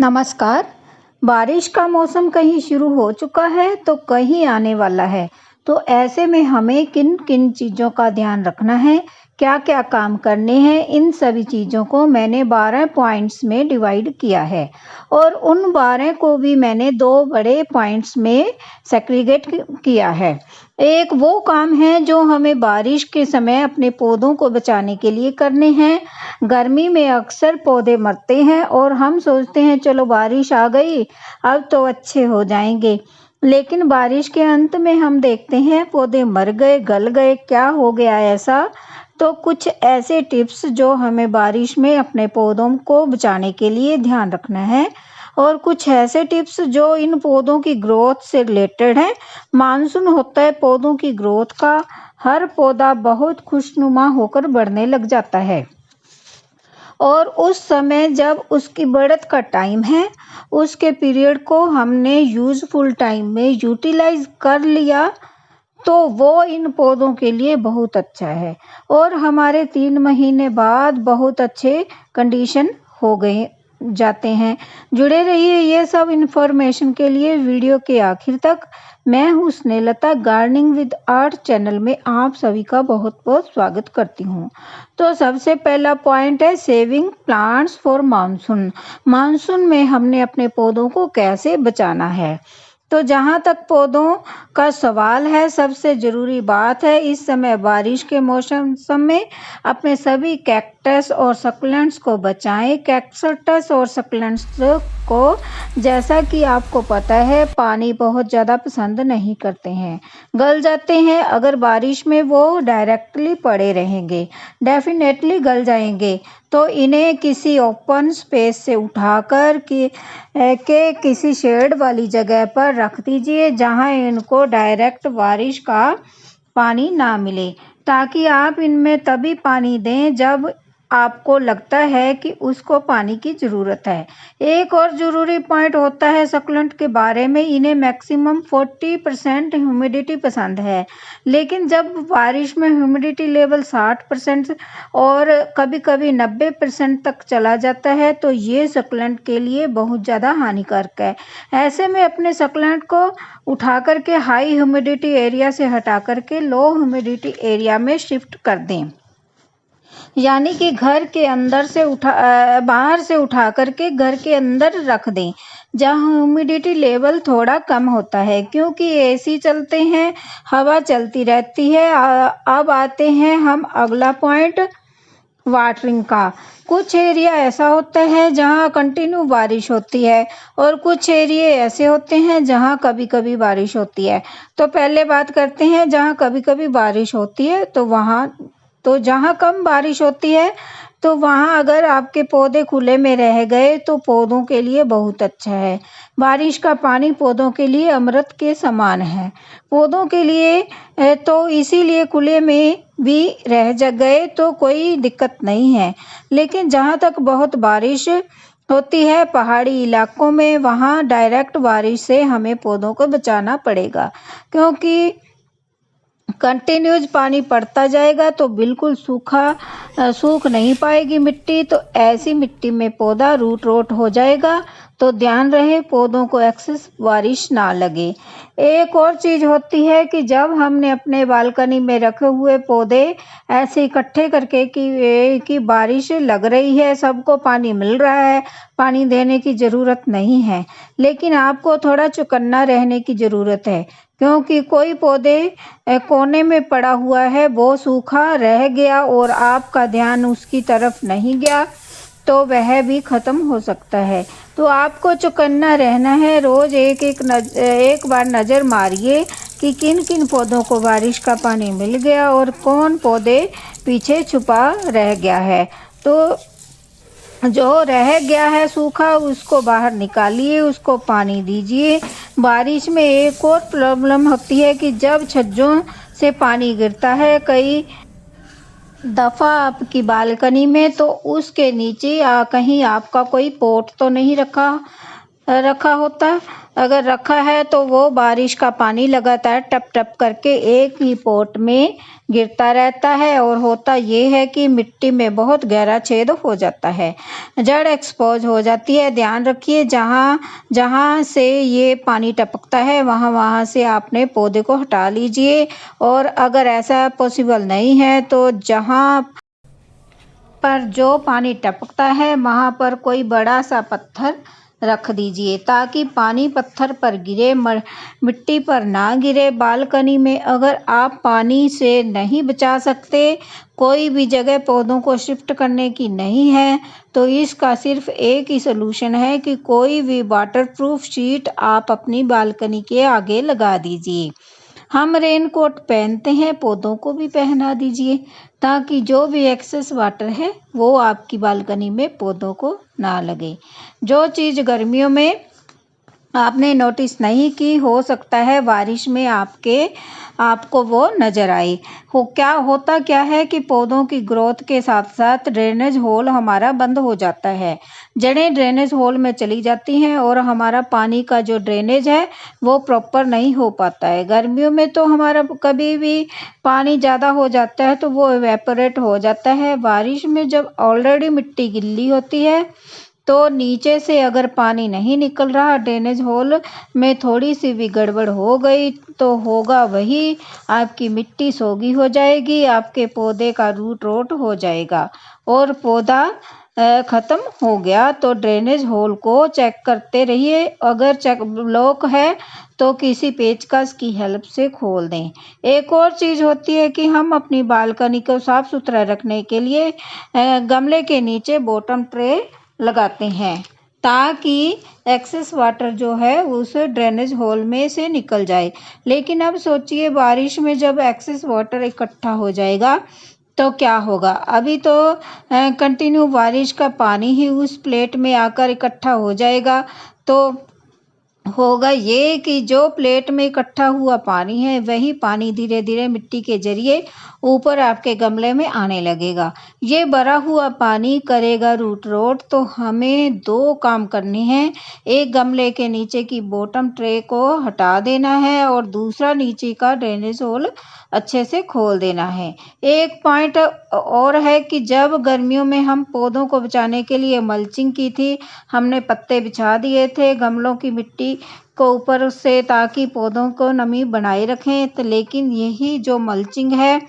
नमस्कार। बारिश का मौसम कहीं शुरू हो चुका है तो कहीं आने वाला है। तो ऐसे में हमें किन-किन चीज़ों का ध्यान रखना है, क्या-क्या काम करने हैं, इन सभी चीज़ों को मैंने 12 पॉइंट्स में डिवाइड किया है और उन 12 को भी मैंने 2 बड़े पॉइंट्स में सेग्रीगेट किया है। एक वो काम है जो हमें बारिश के समय अपने पौधों को बचाने के लिए करने हैं। गर्मी में अक्सर पौधे मरते हैं और हम सोचते हैं चलो बारिश आ गई, अब तो अच्छे हो जाएंगे। लेकिन बारिश के अंत में हम देखते हैं पौधे मर गए, गल गए, क्या हो गया ऐसा? तो कुछ ऐसे टिप्स जो हमें बारिश में अपने पौधों को बचाने के लिए ध्यान रखना है और कुछ ऐसे टिप्स जो इन पौधों की ग्रोथ से रिलेटेड हैं। मानसून होता है पौधों की ग्रोथ का, हर पौधा बहुत खुशनुमा होकर बढ़ने लग जाता है और उस समय जब उसकी बढ़त का टाइम है, उसके पीरियड को हमने यूज़फुल टाइम में यूटिलाइज कर लिया तो वो इन पौधों के लिए बहुत अच्छा है और हमारे 3 महीने बाद बहुत अच्छे कंडीशन हो गए जाते हैं। जुड़े रहिए ये सब इन्फॉर्मेशन के लिए वीडियो के आखिर तक। मैं हूँ Snehlata, gardening with art channel में आप सभी का बहुत-बहुत स्वागत करती हूँ। तो सबसे पहला पॉइंट है saving plants for monsoon. Monsoon में हमने अपने पौधों को कैसे बचाना है? तो जहाँ तक पौधों का सवाल है, सबसे ज़रूरी बात है इस समय बारिश के मौसम में अपने सभी कैक्टस और सक्लेंट्स को बचाएं। कैक्टस और सक्लेंट्स को, जैसा कि आपको पता है, पानी बहुत ज़्यादा पसंद नहीं करते हैं, गल जाते हैं। अगर बारिश में वो डायरेक्टली पड़े रहेंगे, डेफिनेटली गल जाएंगे। तो इन्हें किसी ओपन स्पेस से उठाकर के किसी शेड वाली जगह पर रख दीजिए जहां इनको डायरेक्ट बारिश का पानी ना मिले, ताकि आप इनमें तभी पानी दें जब आपको लगता है कि उसको पानी की ज़रूरत है। एक और ज़रूरी पॉइंट होता है सक्लेंट के बारे में, इन्हें मैक्सिमम 40% ह्यूमिडिटी पसंद है। लेकिन जब बारिश में ह्यूमिडिटी लेवल 60% और कभी-कभी 90% तक चला जाता है तो ये सक्लेंट के लिए बहुत ज़्यादा हानिकारक है। ऐसे में अपने सक्लेंट को उठा करके हाई ह्यूमिडिटी एरिया से हटा करके लो ह्यूमिडिटी एरिया में शिफ्ट कर दें, यानी कि घर के अंदर से बाहर से उठा करके घर के अंदर रख दें जहाँ ह्यूमिडिटी लेवल थोड़ा कम होता है, क्योंकि एसी चलते हैं, हवा चलती रहती है। अब आते हैं हम अगला पॉइंट, वाटरिंग का। कुछ एरिया ऐसा होता है जहाँ कंटिन्यू बारिश होती है और कुछ एरिया ऐसे होते हैं जहाँ कभी-कभी बारिश होती है। तो पहले बात करते हैं जहाँ कभी-कभी बारिश होती है। तो जहाँ कम बारिश होती है तो वहाँ अगर आपके पौधे खुले में रह गए तो पौधों के लिए बहुत अच्छा है। बारिश का पानी पौधों के लिए अमृत के समान है। पौधों के लिए तो इसीलिए खुले में भी रह गए तो कोई दिक्कत नहीं है। लेकिन जहाँ तक बहुत बारिश होती है पहाड़ी इलाकों में, वहाँ डायरेक्ट बारिश से हमें पौधों को बचाना पड़ेगा, क्योंकि कंटिन्यूज पानी पड़ता जाएगा तो बिल्कुल सूख नहीं पाएगी मिट्टी, तो ऐसी मिट्टी में पौधा रूट रोट हो जाएगा। तो ध्यान रहे पौधों को एक्सेस बारिश ना लगे। एक और चीज़ होती है कि जब हमने अपने बालकनी में रखे हुए पौधे ऐसे इकट्ठे करके कि बारिश लग रही है, सबको पानी मिल रहा है, पानी देने की ज़रूरत नहीं है, लेकिन आपको थोड़ा चौकन्ना रहने की ज़रूरत है, क्योंकि कोई पौधे कोने में पड़ा हुआ है, वो सूखा रह गया और आपका ध्यान उसकी तरफ नहीं गया तो वह भी ख़त्म हो सकता है। तो आपको चौकन्ना रहना है। रोज़ एक बार नज़र मारिए कि किन किन पौधों को बारिश का पानी मिल गया और कौन पौधे पीछे छुपा रह गया है। तो जो रह गया है सूखा, उसको बाहर निकालिए, उसको पानी दीजिए। बारिश में एक और प्रॉब्लम होती है कि जब छज्जों से पानी गिरता है कई दफ़ा आपकी बालकनी में, तो उसके नीचे कहीं आपका कोई पॉट तो नहीं रखा रखा होता। अगर रखा है तो वो बारिश का पानी लगातार टप टप करके एक ही पॉट में गिरता रहता है और होता ये है कि मिट्टी में बहुत गहरा छेद हो जाता है, जड़ एक्सपोज हो जाती है। ध्यान रखिए जहाँ जहाँ से ये पानी टपकता है वहाँ वहाँ से आपने पौधे को हटा लीजिए, और अगर ऐसा पॉसिबल नहीं है तो जहाँ पर जो पानी टपकता है वहाँ पर कोई बड़ा सा पत्थर रख दीजिए ताकि पानी पत्थर पर गिरे, मिट्टी पर ना गिरे। बालकनी में अगर आप पानी से नहीं बचा सकते, कोई भी जगह पौधों को शिफ्ट करने की नहीं है, तो इसका सिर्फ एक ही सलूशन है कि कोई भी वाटरप्रूफ शीट आप अपनी बालकनी के आगे लगा दीजिए। हम रेनकोट पहनते हैं, पौधों को भी पहना दीजिए ताकि जो भी एक्सेस वाटर है वो आपकी बालकनी में पौधों को ना लगे। जो चीज़ गर्मियों में आपने नोटिस नहीं की, हो सकता है बारिश में आपको वो नज़र आए। होता क्या है कि पौधों की ग्रोथ के साथ साथ ड्रेनेज होल हमारा बंद हो जाता है, जड़ें ड्रेनेज होल में चली जाती हैं और हमारा पानी का जो ड्रेनेज है वो प्रॉपर नहीं हो पाता है। गर्मियों में तो हमारा कभी भी पानी ज़्यादा हो जाता है तो वो इवेपोरेट हो जाता है। बारिश में जब ऑलरेडी मिट्टी गिल्ली होती है तो नीचे से अगर पानी नहीं निकल रहा, ड्रेनेज होल में थोड़ी सी भी गड़बड़ हो गई तो होगा वही, आपकी मिट्टी सोगी हो जाएगी, आपके पौधे का रूट रोट हो जाएगा और पौधा ख़त्म हो गया। तो ड्रेनेज होल को चेक करते रहिए, अगर चेक ब्लॉक है तो किसी पेचकस की हेल्प से खोल दें। एक और चीज़ होती है कि हम अपनी बालकनी को साफ़ सुथरा रखने के लिए गमले के नीचे बॉटम ट्रे लगाते हैं ताकि एक्सेस वाटर जो है उस ड्रेनेज होल में से निकल जाए। लेकिन अब सोचिए बारिश में जब एक्सेस वाटर इकट्ठा हो जाएगा तो क्या होगा। अभी तो कंटिन्यू बारिश का पानी ही उस प्लेट में आकर इकट्ठा हो जाएगा, तो होगा ये कि जो प्लेट में इकट्ठा हुआ पानी है वही पानी धीरे धीरे मिट्टी के जरिए ऊपर आपके गमले में आने लगेगा। ये भरा हुआ पानी करेगा रूट रोट। तो हमें दो काम करने हैं, एक गमले के नीचे की बॉटम ट्रे को हटा देना है और दूसरा नीचे का ड्रेनेज होल अच्छे से खोल देना है। एक पॉइंट और है कि जब गर्मियों में हम पौधों को बचाने के लिए मल्चिंग की थी, हमने पत्ते बिछा दिए थे गमलों की मिट्टी को ऊपर से ताकि पौधों को नमी बनाए रखें, तो लेकिन यही जो मल्चिंग है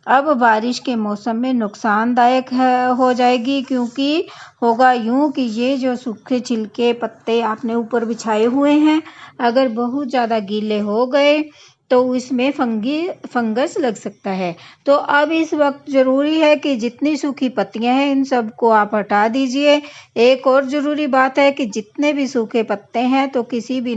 अब बारिश के मौसम में नुकसानदायक हो जाएगी, क्योंकि होगा यूं कि ये जो सूखे छिलके पत्ते आपने ऊपर बिछाए हुए हैं अगर बहुत ज़्यादा गीले हो गए तो इसमें फंगस लग सकता है। तो अब इस वक्त ज़रूरी है कि जितनी सूखी पत्तियां हैं इन सबको आप हटा दीजिए। एक और ज़रूरी बात है कि जितने भी सूखे पत्ते हैं तो किसी भी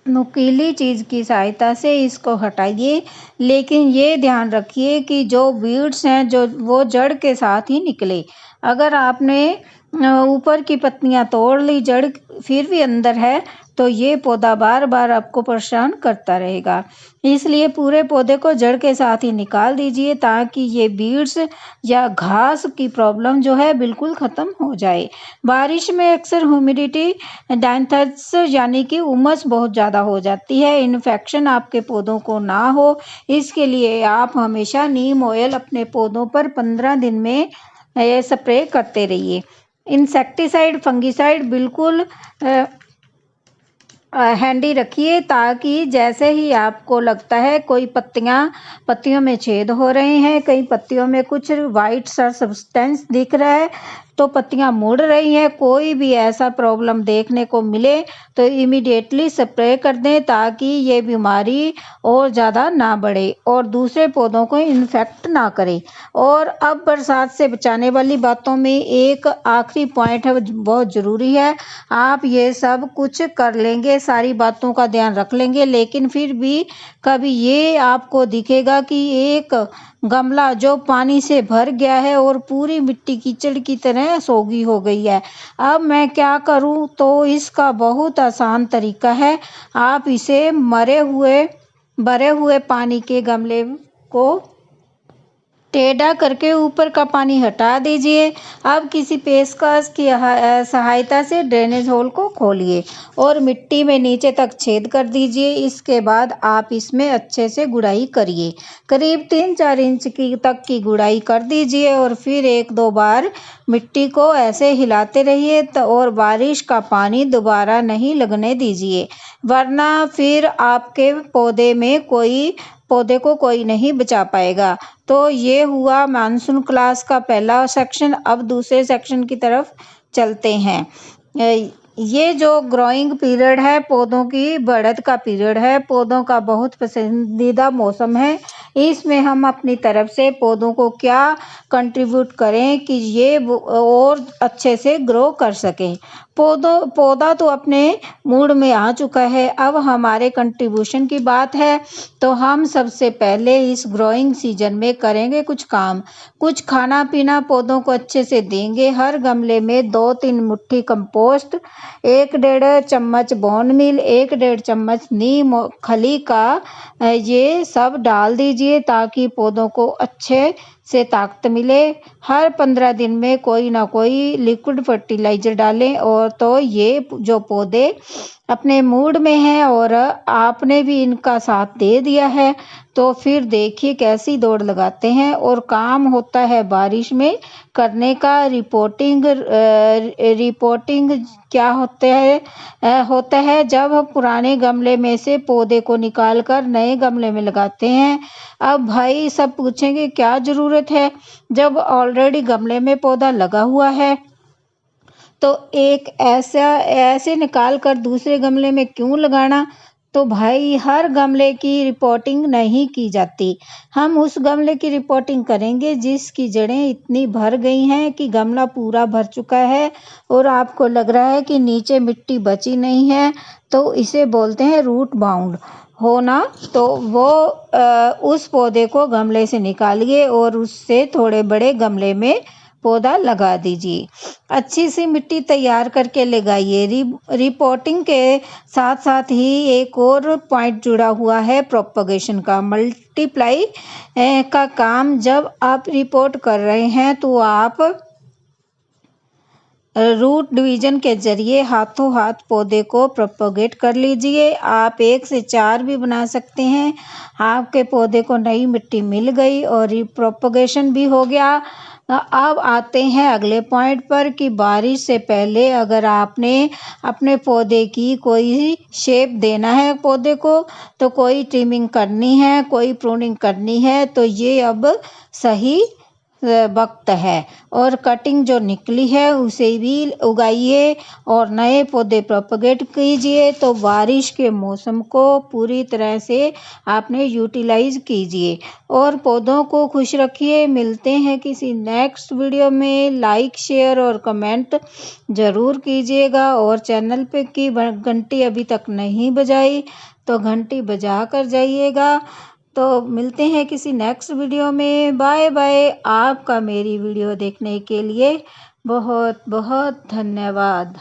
नुकीली चीज़ की सहायता से इसको हटाइए, लेकिन ये ध्यान रखिए कि जो वीड्स हैं जो वो जड़ के साथ ही निकले। अगर आपने ऊपर की पत्तियां तोड़ ली, जड़ फिर भी अंदर है, तो ये पौधा बार बार आपको परेशान करता रहेगा। इसलिए पूरे पौधे को जड़ के साथ ही निकाल दीजिए ताकि ये बीड्स या घास की प्रॉब्लम जो है बिल्कुल ख़त्म हो जाए। बारिश में अक्सर ह्यूमिडिटी डायंथस यानी कि उमस बहुत ज़्यादा हो जाती है। इन्फेक्शन आपके पौधों को ना हो इसके लिए आप हमेशा नीम ऑयल अपने पौधों पर 15 दिन में स्प्रे करते रहिए। इंसेक्टिसाइड फंगिसाइड बिल्कुल हैंडी रखिए ताकि जैसे ही आपको लगता है कोई पत्तियों में छेद हो रहे हैं, कई पत्तियों में कुछ वाइट सा सब्सटेंस दिख रहा है, तो पत्तियां मुड़ रही हैं, कोई भी ऐसा प्रॉब्लम देखने को मिले तो इमीडिएटली स्प्रे कर दें ताकि ये बीमारी और ज़्यादा ना बढ़े और दूसरे पौधों को इन्फेक्ट ना करे। और अब बरसात से बचाने वाली बातों में एक आखिरी पॉइंट है, बहुत ज़रूरी है। आप ये सब कुछ कर लेंगे, सारी बातों का ध्यान रख लेंगे, लेकिन फिर भी कभी ये आपको दिखेगा कि एक गमला जो पानी से भर गया है और पूरी मिट्टी कीचड़ की तरह सोगी हो गई है, अब मैं क्या करूं। तो इसका बहुत आसान तरीका है, आप इसे भरे हुए पानी के गमले को टेढ़ा करके ऊपर का पानी हटा दीजिए। अब किसी पेचकस की सहायता से ड्रेनेज होल को खोलिए और मिट्टी में नीचे तक छेद कर दीजिए। इसके बाद आप इसमें अच्छे से गुड़ाई करिए। करीब 3-4 इंच तक की गुड़ाई कर दीजिए और फिर 1-2 बार मिट्टी को ऐसे हिलाते रहिए और बारिश का पानी दोबारा नहीं लगने दीजिए, वरना फिर आपके पौधे को कोई नहीं बचा पाएगा। तो ये हुआ मानसून क्लास का पहला सेक्शन। अब दूसरे सेक्शन की तरफ चलते हैं। ये जो ग्रोइंग पीरियड है, पौधों की बढ़त का पीरियड है, पौधों का बहुत पसंदीदा मौसम है। इसमें हम अपनी तरफ से पौधों को क्या कंट्रीब्यूट करें कि ये और अच्छे से ग्रो कर सकें। पौधा तो अपने मूड में आ चुका है। अब हमारे कंट्रीब्यूशन की बात है, तो हम सबसे पहले इस ग्रोइंग सीजन में करेंगे कुछ खाना पीना पौधों को अच्छे से देंगे। हर गमले में 2-3 मुट्ठी कंपोस्ट, 1-1.5 चम्मच बोन मील, 1-1.5 चम्मच नीम खली का ये सब डाल दीजिए ताकि पौधों को अच्छे से ताकत मिले। हर 15 दिन में कोई ना कोई लिक्विड फर्टिलाइजर डालें। और तो ये जो पौधे अपने मूड में हैं और आपने भी इनका साथ दे दिया है, तो फिर देखिए कैसी दौड़ लगाते हैं और काम होता है बारिश में करने का। रिपोर्टिंग क्या होता है जब हम पुराने गमले में से पौधे को निकाल कर नए गमले में लगाते हैं। अब भाई सब पूछेंगे क्या ज़रूरत है, जब ऑलरेडी गमले में पौधा लगा हुआ है तो एक ऐसे निकाल कर दूसरे गमले में क्यों लगाना। तो भाई हर गमले की रिपोर्टिंग नहीं की जाती। हम उस गमले की रिपोर्टिंग करेंगे जिसकी जड़ें इतनी भर गई हैं कि गमला पूरा भर चुका है और आपको लग रहा है कि नीचे मिट्टी बची नहीं है, तो इसे बोलते हैं रूट बाउंड होना। तो वो उस पौधे को गमले से निकालिए और उससे थोड़े बड़े गमले में पौधा लगा दीजिए। अच्छी सी मिट्टी तैयार करके लगाइए। रिपोर्टिंग के साथ साथ ही एक और पॉइंट जुड़ा हुआ है प्रोपगेशन का, मल्टीप्लाई का काम। जब आप रिपोर्ट कर रहे हैं तो आप रूट डिवीजन के जरिए हाथों हाथ पौधे को प्रोपगेट कर लीजिए। आप 1 से 4 भी बना सकते हैं। आपके पौधे को नई मिट्टी मिल गई और प्रोपगेशन भी हो गया। अब आते हैं अगले पॉइंट पर कि बारिश से पहले अगर आपने अपने पौधे की कोई शेप देना है पौधे को, तो कोई ट्रिमिंग करनी है, कोई प्रूनिंग करनी है, तो ये अब सही वक्त है। और कटिंग जो निकली है उसे भी उगाइए और नए पौधे प्रोपगेट कीजिए। तो बारिश के मौसम को पूरी तरह से आपने यूटिलाइज कीजिए और पौधों को खुश रखिए। मिलते हैं किसी नेक्स्ट वीडियो में। लाइक शेयर और कमेंट ज़रूर कीजिएगा और चैनल पे की घंटी अभी तक नहीं बजाई तो घंटी बजा कर जाइएगा। तो मिलते हैं किसी नेक्स्ट वीडियो में। Bye bye. आपका मेरी वीडियो देखने के लिए बहुत बहुत धन्यवाद।